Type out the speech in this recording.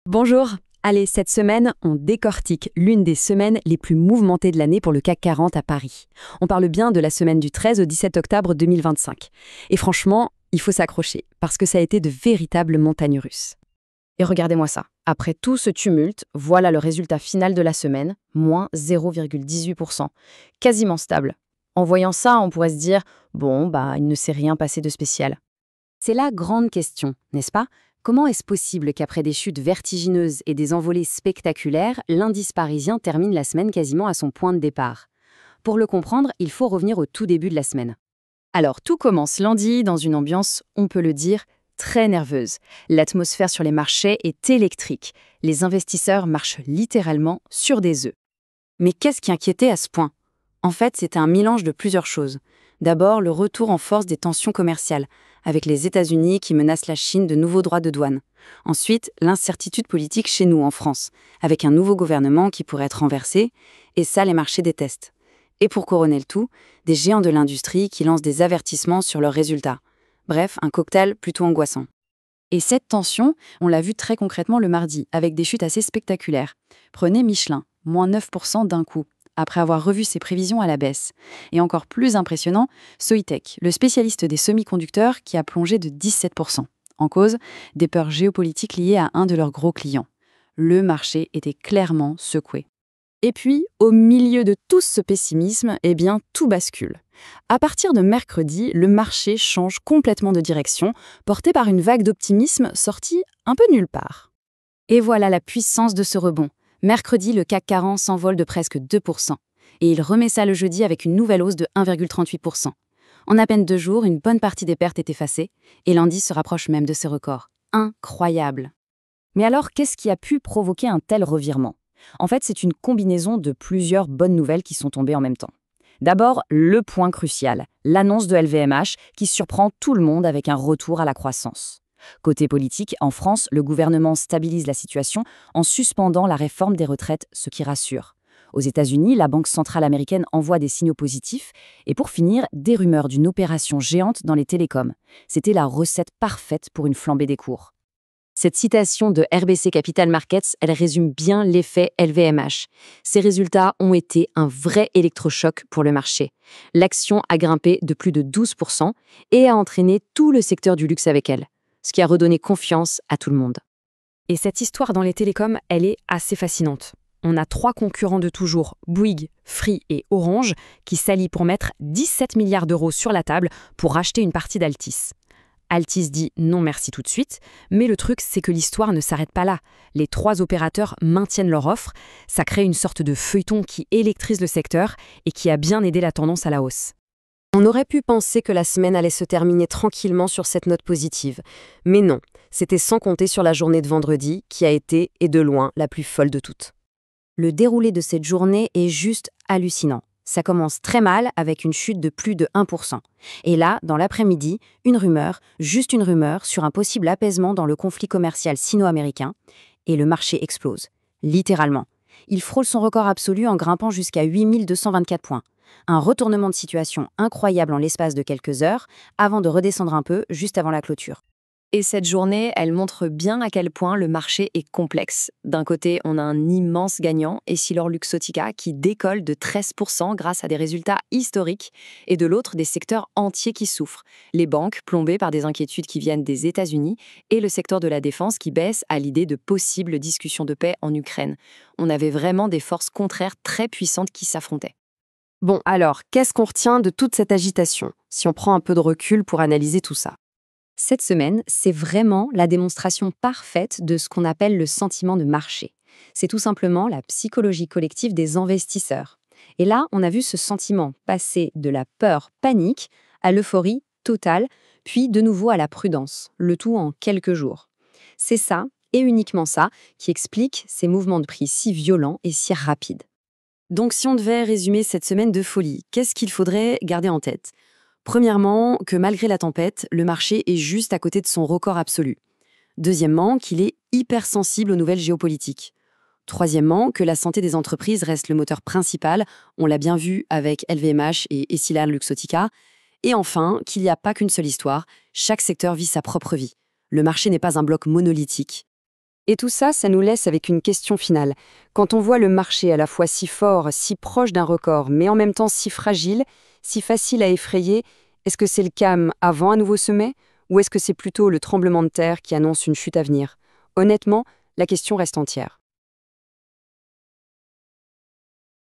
Bonjour. Allez, cette semaine, on décortique l'une des semaines les plus mouvementées de l'année pour le CAC 40 à Paris. On parle bien de la semaine du 13 au 17 octobre 2025. Et franchement, il faut s'accrocher, parce que ça a été de véritables montagnes russes. Et regardez-moi ça. Après tout ce tumulte, voilà le résultat final de la semaine, moins 0,18%. Quasiment stable. En voyant ça, on pourrait se dire, bon, il ne s'est rien passé de spécial. C'est la grande question, n'est-ce pas? Comment est-ce possible qu'après des chutes vertigineuses et des envolées spectaculaires, l'indice parisien termine la semaine quasiment à son point de départ? Pour le comprendre, il faut revenir au tout début de la semaine. Alors, tout commence lundi dans une ambiance, on peut le dire, très nerveuse. L'atmosphère sur les marchés est électrique. Les investisseurs marchent littéralement sur des œufs. Mais qu'est-ce qui inquiétait à ce point? En fait, c'était un mélange de plusieurs choses. D'abord, le retour en force des tensions commerciales, avec les États-Unis qui menacent la Chine de nouveaux droits de douane. Ensuite, l'incertitude politique chez nous en France, avec un nouveau gouvernement qui pourrait être renversé, et ça, les marchés détestent. Et pour couronner le tout, des géants de l'industrie qui lancent des avertissements sur leurs résultats. Bref, un cocktail plutôt angoissant. Et cette tension, on l'a vu très concrètement le mardi, avec des chutes assez spectaculaires. Prenez Michelin, moins 9% d'un coup, après avoir revu ses prévisions à la baisse. Et encore plus impressionnant, Soitec, le spécialiste des semi-conducteurs, qui a plongé de 17%. En cause, des peurs géopolitiques liées à un de leurs gros clients. Le marché était clairement secoué. Et puis, au milieu de tout ce pessimisme, tout bascule. À partir de mercredi, le marché change complètement de direction, porté par une vague d'optimisme sortie un peu nulle part. Et voilà la puissance de ce rebond. Mercredi, le CAC 40 s'envole de presque 2%. Et il remet ça le jeudi avec une nouvelle hausse de 1,38%. En à peine 2 jours, une bonne partie des pertes est effacée, et l'indice se rapproche même de ses records. Incroyable! Mais alors, qu'est-ce qui a pu provoquer un tel revirement? En fait, c'est une combinaison de plusieurs bonnes nouvelles qui sont tombées en même temps. D'abord, le point crucial, l'annonce de LVMH qui surprend tout le monde avec un retour à la croissance. Côté politique, en France, le gouvernement stabilise la situation en suspendant la réforme des retraites, ce qui rassure. Aux États-Unis, la Banque centrale américaine envoie des signaux positifs. Et pour finir, des rumeurs d'une opération géante dans les télécoms. C'était la recette parfaite pour une flambée des cours. Cette citation de RBC Capital Markets, elle résume bien l'effet LVMH. Ces résultats ont été un vrai électrochoc pour le marché. L'action a grimpé de plus de 12% et a entraîné tout le secteur du luxe avec elle, ce qui a redonné confiance à tout le monde. Et cette histoire dans les télécoms, elle est assez fascinante. On a 3 concurrents de toujours, Bouygues, Free et Orange, qui s'allient pour mettre 17 milliards d'euros sur la table pour racheter une partie d'Altis. Altis dit non merci tout de suite, mais le truc c'est que l'histoire ne s'arrête pas là. Les 3 opérateurs maintiennent leur offre, ça crée une sorte de feuilleton qui électrise le secteur et qui a bien aidé la tendance à la hausse. On aurait pu penser que la semaine allait se terminer tranquillement sur cette note positive, mais non, c'était sans compter sur la journée de vendredi qui a été, et de loin, la plus folle de toutes. Le déroulé de cette journée est juste hallucinant. Ça commence très mal avec une chute de plus de 1%. Et là, dans l'après-midi, une rumeur, juste une rumeur, sur un possible apaisement dans le conflit commercial sino-américain, et le marché explose. Littéralement. Il frôle son record absolu en grimpant jusqu'à 8224 points. Un retournement de situation incroyable en l'espace de quelques heures, avant de redescendre un peu juste avant la clôture. Et cette journée, elle montre bien à quel point le marché est complexe. D'un côté, on a un immense gagnant, EssilorLuxottica, qui décolle de 13% grâce à des résultats historiques, et de l'autre, des secteurs entiers qui souffrent. Les banques, plombées par des inquiétudes qui viennent des États-Unis, et le secteur de la défense qui baisse à l'idée de possibles discussions de paix en Ukraine. On avait vraiment des forces contraires très puissantes qui s'affrontaient. Bon, alors, qu'est-ce qu'on retient de toute cette agitation, si on prend un peu de recul pour analyser tout ça? Cette semaine, c'est vraiment la démonstration parfaite de ce qu'on appelle le sentiment de marché. C'est tout simplement la psychologie collective des investisseurs. Et là, on a vu ce sentiment passer de la peur panique à l'euphorie totale, puis de nouveau à la prudence, le tout en quelques jours. C'est ça, et uniquement ça, qui explique ces mouvements de prix si violents et si rapides. Donc si on devait résumer cette semaine de folie, qu'est-ce qu'il faudrait garder en tête ? Premièrement, que malgré la tempête, le marché est juste à côté de son record absolu. Deuxièmement, qu'il est hypersensible aux nouvelles géopolitiques. Troisièmement, que la santé des entreprises reste le moteur principal, on l'a bien vu avec LVMH et EssilorLuxottica. Et enfin, qu'il n'y a pas qu'une seule histoire, chaque secteur vit sa propre vie. Le marché n'est pas un bloc monolithique. Et tout ça, ça nous laisse avec une question finale. Quand on voit le marché à la fois si fort, si proche d'un record, mais en même temps si fragile, si facile à effrayer, est-ce que c'est le calme avant un nouveau sommet ou est-ce que c'est plutôt le tremblement de terre qui annonce une chute à venir? Honnêtement, la question reste entière.